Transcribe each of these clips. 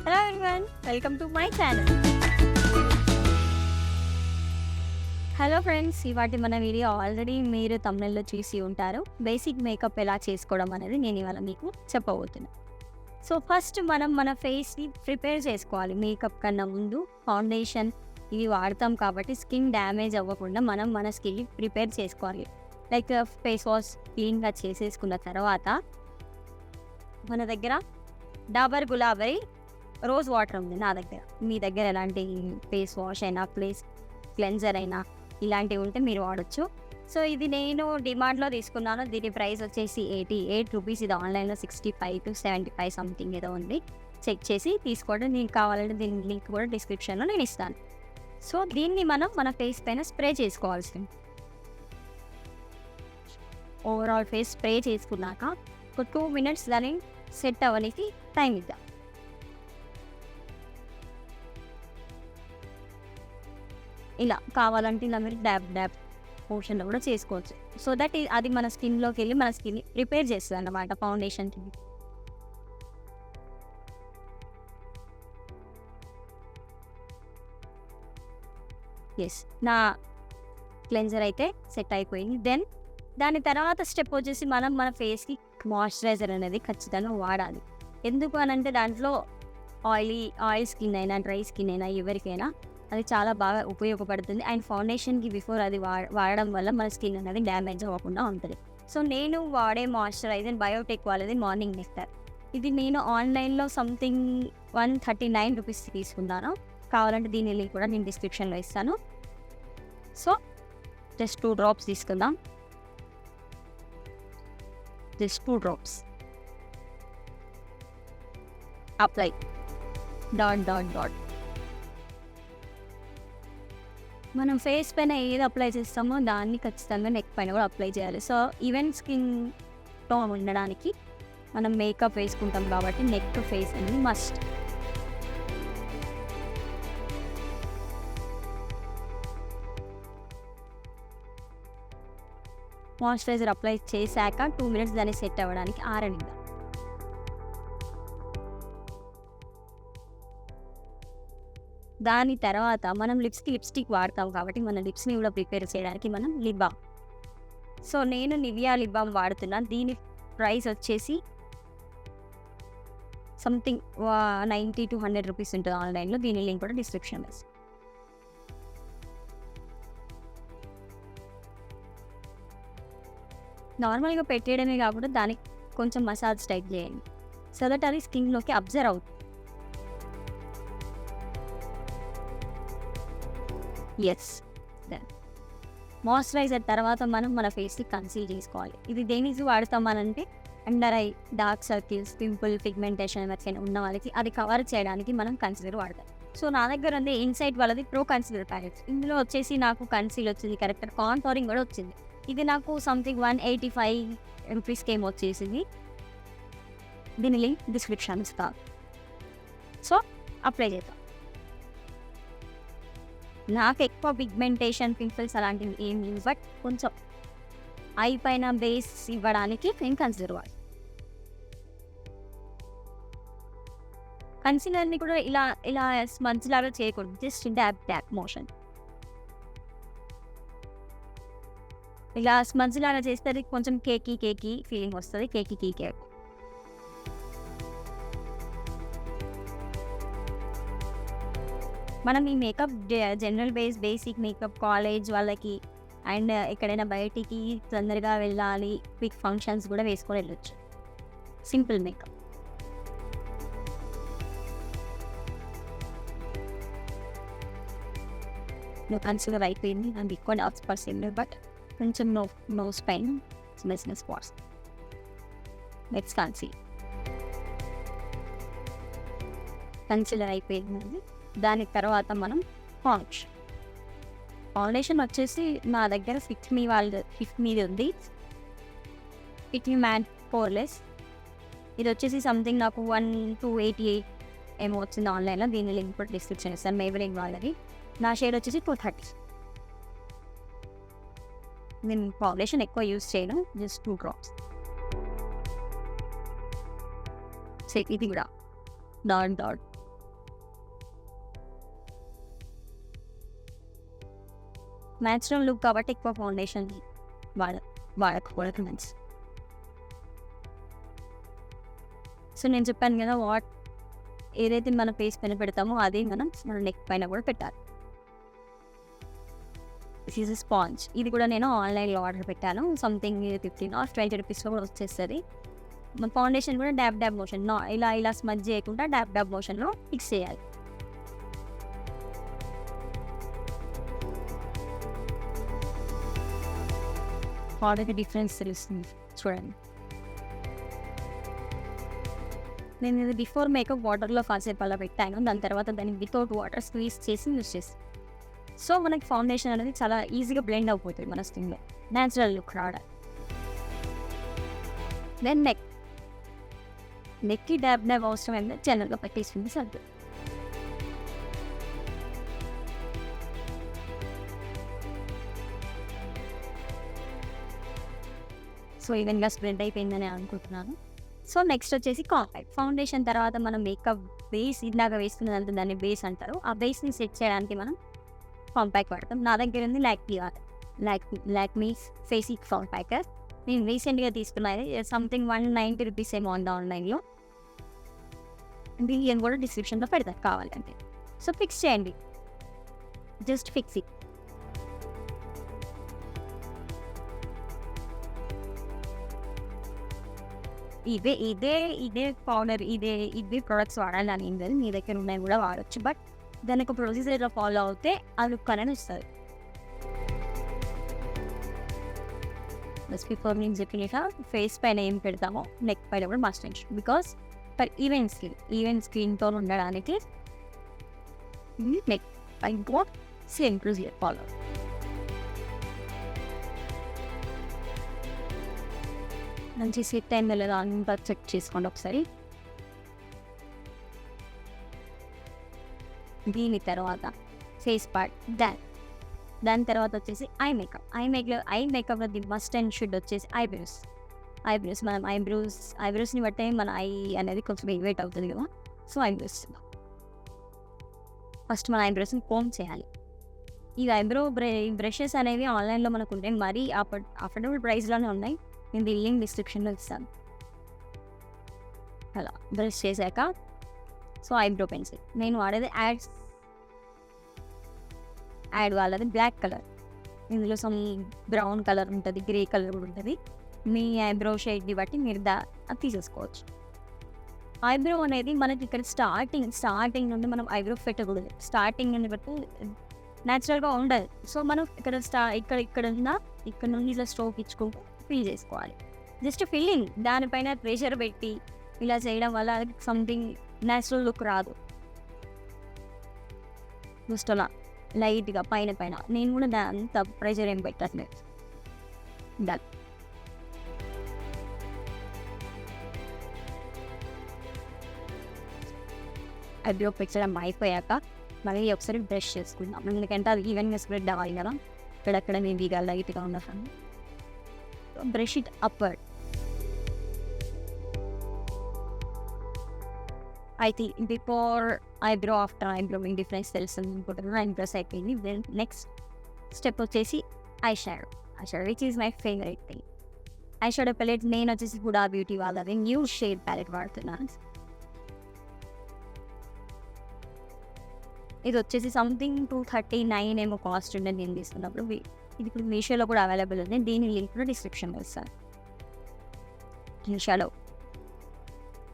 Hello everyone, welcome to my channel. Hello friends, ఇవాటి మన video already మీరు తమిళలో చూసి ఉంటారు. బేసిక్ మేకప్ ఎలా చేసుకోవడం అనేది నేను ఇవాళ మీకు చెప్పబోతున్నాను. సో ఫస్ట్ మనం మన ఫేస్ని ప్రిపేర్ చేసుకోవాలి. మేకప్ కన్నా ముందు ఫౌండేషన్ ఇవి వాడతాం కాబట్టి స్కిన్ డ్యామేజ్ అవ్వకుండా మనం మన స్కిన్ని ప్రిపేర్ చేసుకోవాలి. లైక్ ఫేస్ వాష్ క్లీన్గా చేసేసుకున్న తర్వాత మన దగ్గర డాబర్ గులాబరీ రోజ్ వాటర్ ఉంది నా దగ్గర. మీ దగ్గర ఎలాంటి ఫేస్ వాష్ అయినా క్లెన్జర్ అయినా ఇలాంటివి ఉంటే మీరు వాడచ్చు. సో ఇది నేను డిమార్ట్లో తీసుకున్నాను. దీని ప్రైస్ వచ్చేసి 88 రూపీస్. ఇది ఆన్లైన్లో 65 to 75 సంథింగ్ ఏదో ఉంది. చెక్ చేసి తీసుకోవడం. నీకు కావాలంటే దీని లింక్ కూడా డిస్క్రిప్షన్లో నేను ఇస్తాను. సో దీన్ని మనం మన ఫేస్ పైన స్ప్రే చేసుకోవాల్సింది. ఓవరాల్ ఫేస్ స్ప్రే చేసుకున్నాక ఒక 2 minutes దాన్ని సెట్ అవ్వడానికి టైం ఇద్దాం. ఇలా కావాలంటే ఇలా మీరు డ్యాబ్ పోర్షన్లో కూడా చేసుకోవచ్చు. సో దట్ అది మన స్కిన్లోకి వెళ్ళి మన స్కిన్ని ప్రిపేర్ చేస్తుంది అన్నమాట ఫౌండేషన్కి. ఎస్, నా క్లెన్జర్ అయితే సెట్ అయిపోయింది. దెన్ దాని తర్వాత స్టెప్ వచ్చేసి మనం మన ఫేస్కి మాయిశ్చరైజర్ అనేది ఖచ్చితంగా వాడాలి. ఎందుకు అని అంటే దాంట్లో ఆయిల్ స్కిన్ అయినా డ్రై స్కిన్ అయినా ఎవరికైనా అది చాలా బాగా ఉపయోగపడుతుంది. అండ్ ఫౌండేషన్కి బిఫోర్ అది వాడడం వల్ల మన స్కిన్ అనేది డ్యామేజ్ అవ్వకుండా ఉంటుంది. సో నేను వాడే మాయిశ్చరైజర్ బయోటెక్ వాళ్ళది మార్నింగ్ నెక్టర్. ఇది నేను ఆన్లైన్లో సంథింగ్ 139 రూపీస్ తీసుకున్నాను. కావాలంటే దీని లింక్ కూడా నేను డిస్క్రిప్షన్లో ఇస్తాను. సో జస్ట్ 2 drops తీసుకుందాం. Just 2 drops apply. డాట్ మనం ఫేస్ పైన ఏది అప్లై చేస్తామో దాన్ని ఖచ్చితంగా నెక్ పైన కూడా అప్లై చేయాలి. సో ఈవెన్ స్కిన్ టోన్ ఉండడానికి మనం మేకప్ వేసుకుంటాం కాబట్టి నెక్ ఫేస్ అనేది మస్ట్. మాయిశ్చరైజర్ అప్లై చేశాక 2 minutes దాన్ని సెట్ అవ్వడానికి ఆరనిద్దాం. దాని తర్వాత మనం లిప్స్కి లిప్స్టిక్ వాడతాం కాబట్టి మన లిప్స్ని కూడా ప్రిపేర్ చేయడానికి మనం లిప్ బామ్. సో నేను నివియా లిప్ బామ్ వాడుతున్నాను. దీని ప్రైస్ వచ్చేసి సంథింగ్ 90 to 100 రూపీస్ ఉంటుంది ఆన్లైన్లో. దీని లింక్ కూడా డిస్క్రిప్షన్లో ఇస్తాను. నార్మల్గా పెట్టేయడమే కాకుండా దానికి కొంచెం మసాజ్ టైప్ చేయండి. సో దట్ అది స్కిన్లోకి అబ్జర్వ్ అవుతుంది. ఎస్, దెన్ మాయిశ్చరైజర్ తర్వాత మనం మన ఫేస్ని కన్సీల్ చేసుకోవాలి. ఇది దేనికి వాడతామనంటే under eye dark circles, pimple, pigmentation ఎవరికైనా ఉన్న వాళ్ళకి అది కవర్ చేయడానికి మనం కన్సీలర్ వాడతాం. సో నా దగ్గర ఉంది ఇన్సైట్ వాళ్ళది ప్రో కన్సీలర్ ప్యాకెట్. ఇందులో వచ్చేసి నాకు కన్సీల్ వచ్చింది, కరెక్టర్ కాంటోరింగ్ కూడా వచ్చింది. ఇది నాకు సంథింగ్ 185 రూపీస్కి ఏమో వచ్చేసింది. దీని లింక్ డిస్క్రిప్షన్ ఇస్తాను. సో అప్లై చేద్దాం. నాకు ఎక్కువ పిగ్మెంటేషన్, పింపుల్స్ అలాంటివి ఏం లేవు, బట్ కొంచెం ఐ పైన బేస్ ఇవ్వడానికి నేను కన్సిడర్ వాడు. కన్సిలర్ని కూడా ఇలా స్మజ్ లాగా చేయకూడదు, జస్ట్ డ్యాప్ మోషన్. ఇలా స్మజ్ లాగా చేస్తే అది కొంచెం కేకీ ఫీలింగ్ వస్తుంది. కేక్ మనం ఈ makeup general basic makeup college వాళ్ళకి అండ్ ఎక్కడైనా బయటికి తొందరగా వెళ్ళాలి, క్విక్ ఫంక్షన్స్ కూడా వేసుకొని వెళ్ళొచ్చు. Simple makeup. నువ్వు కన్సిడర్ అయిపోయింది. నాకు ఎక్కువ డార్క్ స్పాట్స్ ఏం లేవు, బట్ కొంచెం నోస్ పైన చిన్న స్పాట్స్. నెక్స్ట్ కన్సిడర్ అయిపోయింది. దాని తర్వాత మనం ఫౌండేషన్ వచ్చేసి నా దగ్గర ఫిట్ మీది ఉంది. ఫిట్ మీ మ్యాట్ పోర్లెస్. ఇది వచ్చేసి సంథింగ్ నాకు 1288 ఏమో వచ్చింది ఆన్లైన్లో. దీని లింక్ కూడా డిస్క్రిప్షన్ ఇస్తాను. మేబెలిన్ వాళ్ళది. నా షేడ్ వచ్చేసి 230. నేను ఫౌండేషన్ ఎక్కువ యూజ్ చేయను, జస్ట్ 2 drops. ఇది కూడా డాట్ న్యాచురల్ లుక్ కాబట్టి ఎక్కువ ఫౌండేషన్ వాడ వాడకపోవడం మంచిది. సో నేను చెప్పాను కదా, ఏదైతే మన ఫేస్ పైన పెడతామో అదే మనం మన నెక్ పైన కూడా పెట్టాలి. This is sponge. ఇది కూడా నేను ఆన్లైన్లో ఆర్డర్ పెట్టాను. సంథింగ్ 15 or 20 రూపీస్లో కూడా వచ్చేస్తుంది. మన ఫౌండేషన్ కూడా డాబ్ డాబ్ మోషన్, ఇలా స్మజ్ చేయకుండా డాబ్ డాబ్ మోషన్లో ఫిక్స్ చేయాలి. ఆర్డర్కి డిఫరెన్స్ తెలుస్తుంది చూడండి. నేను ఇది బిఫోర్ మేకప్ వాటర్లో కాసేపు అలా పెట్టాను. దాని తర్వాత దాన్ని వితౌట్ వాటర్ స్క్వీజ్ చేసి యూజ్ చేస్తాను. సో మనకి ఫౌండేషన్ అనేది చాలా ఈజీగా బ్లెండ్ అయిపోతుంది మన స్కిన్లో, న్యాచురల్ లుక్ రావడానికి. దెన్ నెక్కి డాబ్ డాబ్ అవసరం ఏంటంటే జనరల్గా పెట్టేసింది సర్దు. సో ఈవెన్గా స్ప్రెడ్ అయిపోయిందని అనుకుంటున్నాను. సో నెక్స్ట్ వచ్చేసి కాంపాక్ట్. ఫౌండేషన్ తర్వాత మనం మేకప్ బేస్ ఇందాక వేసుకున్నదంతా దాన్ని బేస్ అంటారు. ఆ బేస్ని సెట్ చేయడానికి మనం కాంపాక్ట్ వాడతాం. నా దగ్గర ఉంది లాక్మీ ఫేసిక్ కాంపాక్టర్. నేను రీసెంట్గా తీసుకున్నది సంథింగ్ 190 రూపీస్ ఏమో ఉంది ఆన్లైన్లో. దీన్ని కూడా డిస్క్రిప్షన్లో పెడతాను కావాలంటే. సో ఫిక్స్ చేయండి, జస్ట్ ఫిక్స్ ఇట్. ఇదే పౌడర్ ఇదే ప్రొడక్ట్స్ వాడాలని ఏం లేదు, మీ దగ్గర ఉన్నాయి కూడా వాడచ్చు. బట్ దాని ఒక ప్రొసీజర్ ఫాలో అవుతే ఆ లుక్ అనేది వస్తుంది. బస్ బిఫోర్ నేను చెప్పినట్టు ఫేస్ పైన ఏం పెడతామో నెక్ పైన కూడా must mention. Because for even స్కిన్తో ఉండడానికి నెక్ పైన కూడా సేమ్ ప్రొసీజర్ ఫాలో. మంచి సెట్ అయిందో లేదో అంతా చెక్ చేసుకోండి ఒకసారి. దీని తర్వాత ఫేస్ పార్ట్, దాని తర్వాత వచ్చేసి ఐ మేకప్లో ది మస్ట్ అండ్ షుడ్ వచ్చేసి ఐబ్రోస్. మనం ఐబ్రోస్ని బట్టే మన ఐ అనేది కొంచెం ఎలివేట్ అవుతుంది కదా. సో ఐబ్రోస్ ఫస్ట్ మన ఐబ్రోస్ని కోమ్ చేయాలి. ఈ ఐబ్రో బ్రషెస్ అనేవి ఆన్లైన్లో మనకు ఉంటాయి, మరీ అఫోర్డబుల్ ప్రైస్లోనే ఉన్నాయి. నేను దీని లింక్ డిస్క్రిప్షన్లో ఇస్తాను. అలా బ్రష్ చేశాక సో ఐబ్రో పెన్సిల్ నేను వాడేది యాడ్ వాళ్ళది బ్లాక్ కలర్. ఇందులో సమ్ బ్రౌన్ కలర్ ఉంటుంది, గ్రే కలర్ కూడా ఉంటుంది. మీ ఐబ్రో షేడ్ని బట్టి మీరు అది తీసేసుకోవచ్చు. ఐబ్రో అనేది మనకి ఇక్కడ స్టార్టింగ్ నుండి మనం ఐబ్రో పెట్టకూడదు. స్టార్టింగ్ నుండి బట్టి న్యాచురల్గా ఉండదు. సో మనం ఇక్కడ నుండి ఇట్లా స్ట్రోక్ ఇచ్చుకుంటూ ఫిల్ చేసుకోవాలి. జస్ట్ ఫిల్లింగ్, దానిపైన ప్రెషర్ పెట్టి ఇలా చేయడం వల్ల సంథింగ్ న్యాచురల్ లుక్ రాదు. జస్ట్ అలా లైట్గా పైన నేను కూడా అంత ప్రెషర్ ఏం పెట్టట్లేదు. డన్. ఐబ్రో పెట్టడం అయిపోయాక మళ్ళీ ఒకసారి బ్రష్ చేసుకుందాం, ఎందుకంటే అది ఈవెన్గా స్ప్రెడ్ అవ్వాలి కదా. ఇక్కడక్కడ నేను ఇక లైట్గా ఉండను. Brush it upward. అయితే బిఫోర్ ఐబ్రో ఆఫ్టర్ ఐబ్రో మీకు డిఫరెన్స్ తెలుస్తుంది అనుకుంటున్నాను. ఐబ్రోస్ అయిపోయింది. దెన్ నెక్స్ట్ స్టెప్ వచ్చేసి eye shadow which is my favourite thing. Eye shadow palette నేను వచ్చేసి హుడా బ్యూటీ వాళ్ళది న్యూ షేడ్ ప్యాలెట్ వాడుతున్నాను. ఇది వచ్చేసి సంథింగ్ 239 ఏమో కాస్ట్ ఉండే నేను తీసుకున్నప్పుడు. ఇది ఇప్పుడు మీషోలో కూడా అవైలబుల్ ఉంది. దీని లింక్ కూడా డిస్క్రిప్షన్లో ఇస్తాను.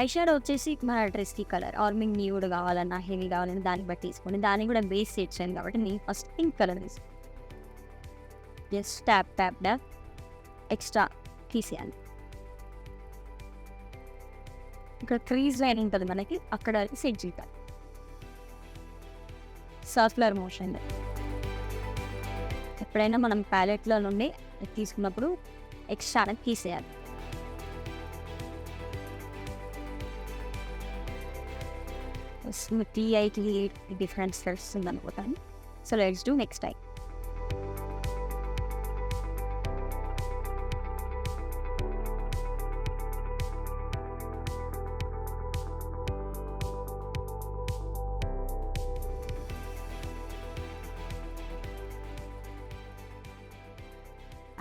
ఐ షాడో వచ్చేసి మన డ్రెస్కి కలర్ ఆర్ మీకు న్యూడ్ కావాలన్నా హెవీ కావాలన్నా దాన్ని బట్టి తీసుకోండి. దాన్ని కూడా బేస్ సెట్ చేయండి కాబట్టి నేను ఫస్ట్ పింక్ కలర్ తీసుకుని జస్ట్ ట్యాప్ ఎక్స్ట్రా తీసేయాలి. ఇక్కడ క్రీజ్ లైన్ ఉంటుంది మనకి, అక్కడ సెట్ చేయాలి సర్క్యులర్ మోషన్. ఎప్పుడైనా మనం ప్యాలెట్లో నుండి తీసుకున్నప్పుడు ఎక్స్ట్రా అనేది తీసేయాలి. టీఐకి డిఫరెన్స్ తెలుస్తుంది అనుకుంటాను. So let's do next time.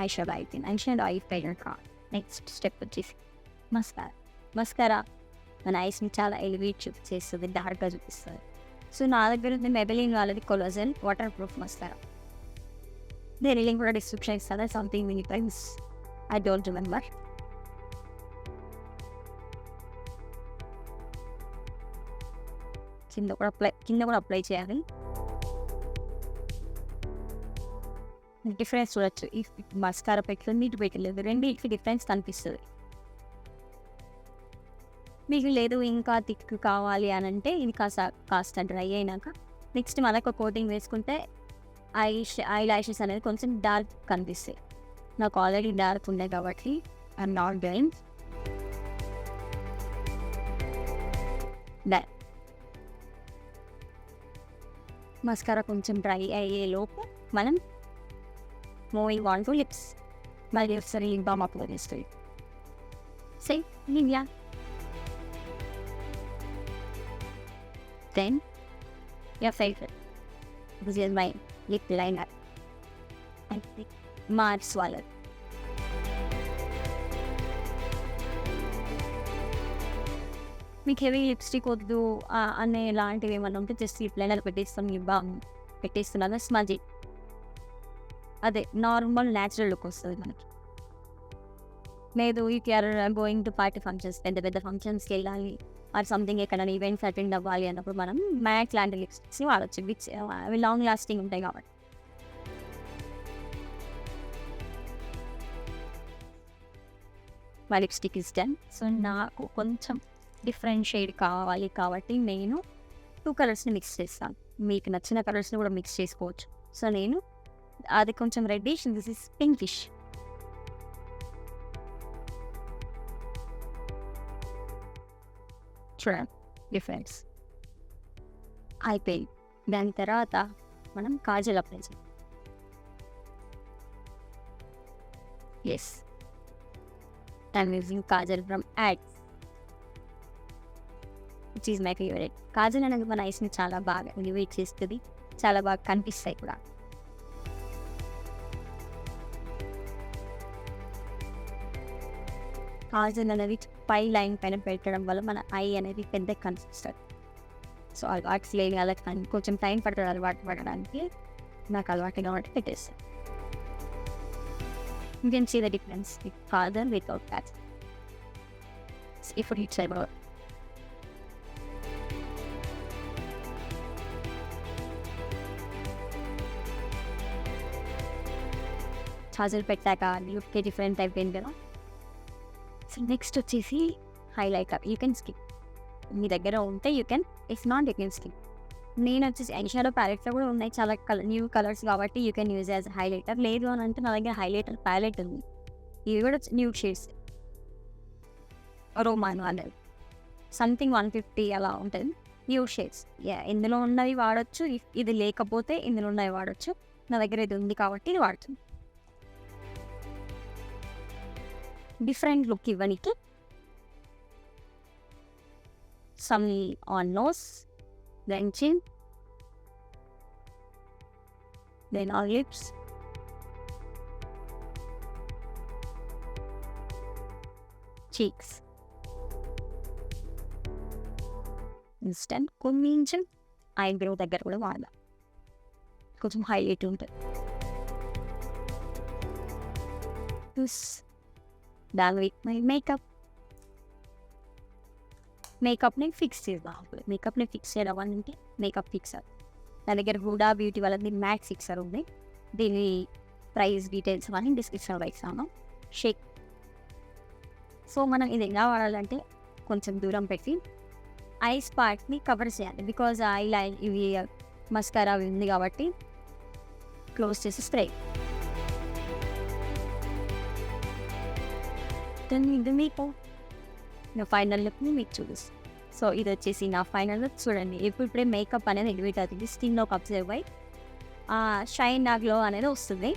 Eye shadow అయిపోయింది. ఐ షాడో అయిపోయిన తర్వాత నెక్స్ట్ స్టెప్ వచ్చేసి మస్కారా మన ఐస్ని చాలా ఎలివేట్ చేస్తుంది, డార్క్గా చూపిస్తుంది. సో నా దగ్గర ఉంది మెబెలిన్ వాళ్ళది కొలోజల్ వాటర్ ప్రూఫ్ మస్కారా. దేని లింక్ కూడా డిస్క్రిప్షన్ ఇస్తాను. Something mini price I don't remember. కింద కూడా అప్లై చేయాలి. డిఫరెన్స్ చూడొచ్చు. ఈ మస్కారా పెట్టుకుంది, ఇటు పెట్టలేదు, రెండింటికి డిఫరెన్స్ కనిపిస్తుంది. మీకు లేదు ఇంకా థిక్ కావాలి అని అంటే ఇది కాస్త డ్రై అయినాక నెక్స్ట్ మనకు కోటింగ్ వేసుకుంటే ఐ లాషెస్ అనేది కొంచెం డార్క్ కనిపిస్తాయి. నాకు ఆల్రెడీ డార్క్ ఉన్నాయి కాబట్టి I'm not doing that. Mascara కొంచెం డ్రై అయ్యేలోపు మనం మూవింగ్ ఆన్ టు లిప్స్. మళ్ళీ ఒకసారి లిప్ బామ్ అప్లై చేస్తుంది. Same Nivea. Then your favorite. This is my lip liner. I think Mars wallet. మీకు హెవీ లిప్స్టిక్ వద్దు అనే లాంటివి ఏమన్నా ఉంటే జస్ట్ లిప్ లైనర్ పెట్టేస్తాం, లిప్ బామ్ పెట్టేస్తున్నాను. స్మజ్ అదే నార్మల్ న్యాచురల్ లుక్ వస్తుంది మనకి. లేదు if you are going to party functions, పెద్ద ఫంక్షన్స్కి వెళ్ళాలి ఆర్ సంథింగ్ ఎక్కడైనా ఈవెంట్స్ అటెండ్ అవ్వాలి అన్నప్పుడు మనం మ్యాట్ లాంటి లిప్స్టిక్స్ని వాడచ్చు, విచ్ అవి లాంగ్ లాస్టింగ్ ఉంటాయి కాబట్టి. మా లిప్స్టిక్ ఇస్ డన్. సో నాకు కొంచెం డిఫరెంట్ షేడ్ కావాలి కాబట్టి నేను 2 కలర్స్ని మిక్స్ చేస్తాను. మీకు నచ్చిన కలర్స్ని కూడా మిక్స్ చేసుకోవచ్చు. సో నేను అది కొంచెం రెడ్డిష్, దిస్ ఇస్ పింకిష్. చూడండి డిఫరెన్స్ అయిపోయింది. దాని తర్వాత మనం కాజల్ అప్లై చేయాలి. Yes, I'm using kajal from ad, which is my favourite. Kajal అనేది మన ఐస్ని చాలా బాగా ఎలివేట్ చేస్తుంది, చాలా బాగా కనిపిస్తాయి కూడా. కాజల్ అనేది పై లైన్ పైన పెట్టడం వల్ల మన ఐ అనేది పెద్ద కనిపిస్తుంది. సో అలవాటు లేని వాళ్ళకి కొంచెం టైం పడుతుంది అలవాటు పడడానికి. నాకు అలవాటు కాబట్టి పెట్టేస్తాను. You can see the difference with kajal without kajal. ఇప్పుడు ఇట్స్ అబౌట్ కాజల్ పెట్టాక లుక్కే డిఫరెంట్ అయిపోయింది కదా. సో నెక్స్ట్ వచ్చేసి హైలైటర్. యూ కెన్ స్కిప్, మీ దగ్గర ఉంటే you can, if not you can skip. నేను వచ్చేసి ఐ షాడో ప్యాలెట్లో కూడా ఉన్నాయి చాలా న్యూ కలర్స్ కాబట్టి you can use as highlighter. లేదు అని అంటే నా దగ్గర హైలైటర్ ప్యాలెట్ ఉంది, ఇవి కూడా న్యూ షేడ్స్. రోమాన్ అనేది సంథింగ్ 150 అలా ఉంటుంది, న్యూ షేడ్స్. ఇందులో ఉన్నవి వాడచ్చు, ఇది లేకపోతే ఇందులో ఉన్నవి వాడచ్చు. నా దగ్గర ఇది ఉంది కాబట్టి ఇది వాడుతుంది. డిఫరెంట్ లుక్ ఇవ్వడానికి some on nose, then chin, then on lips, cheeks. Instant కొంచెం ఐబ్రో దగ్గర కూడా వాడాలి, కొంచెం హైలైట్ ఉంటుంది. Done with my makeup. మేకప్ని ఫిక్స్ చేద్దాం. మేకప్ని ఫిక్స్ చేయడం అంటే మేకప్ ఫిక్సర్ నా దగ్గర హుడా బ్యూటీ వాళ్ళది మ్యాట్ ఫిక్సర్ ఉంది. దీని ప్రైస్ డీటెయిల్స్ అని డిస్క్రిప్షన్లో ఇస్తాను. షేక్. సో మనం ఇది ఎలా వాడాలంటే కొంచెం దూరం పెట్టి ఐస్ పార్ట్ని కవర్ చేయాలి. బికాజ్ ఐ లైన్ ఇవి మస్కారా అవి ఉంది కాబట్టి క్లోజ్ చేసి స్ప్రే. ఇది మీకు నా ఫైనల్ లుక్ని మీకు చూపిస్తాను. సో ఇది వచ్చేసి నా ఫైనల్ లుక్. చూడండి ఇప్పుడే మేకప్ అనేది ఎలివేట్ అవుతుంది, స్కిన్లోకి అబ్జర్వ్ అయ్యి షైన్ నా గ్లో అనేది వస్తుంది.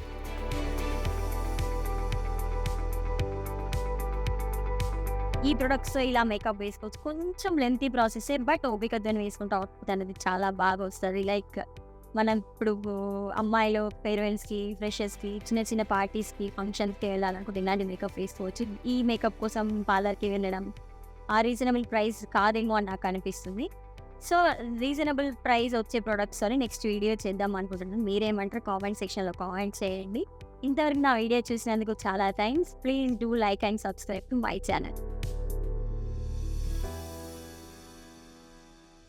ఈ ప్రొడక్ట్స్ ఇలా మేకప్ వేసుకోవచ్చు. కొంచెం లెంతీ ప్రాసెసే, బట్ ఓపికతో వేసుకుంటే అవుట్పుట్ అనేది చాలా బాగా వస్తుంది. లైక్ మనం ఇప్పుడు అమ్మాయిలు ఫేర్వెల్స్‌కి, ఫ్రెషర్స్‌కి, చిన్న చిన్న పార్టీస్‌కి, ఫంక్షన్స్‌కి వెళ్ళాలనుకుంటే ఇలాంటి మేకప్ వేసుకోవచ్చు. ఈ మేకప్ కోసం పార్లర్‌కి వెళ్ళడం ఆ రీజనబుల్ ప్రైస్ కాదేమో అని నాకు అనిపిస్తుంది. సో, రీజనబుల్ ప్రైస్ వచ్చే ప్రొడక్ట్స్‌తోని నెక్స్ట్ వీడియో చేద్దాం అనుకుంటున్నాను. మీరేమంటారో కామెంట్ సెక్షన్‌లో కామెంట్ చేయండి. ఇంతవరకు నా వీడియో చూసినందుకు చాలా thanks. Please do like and subscribe to my channel.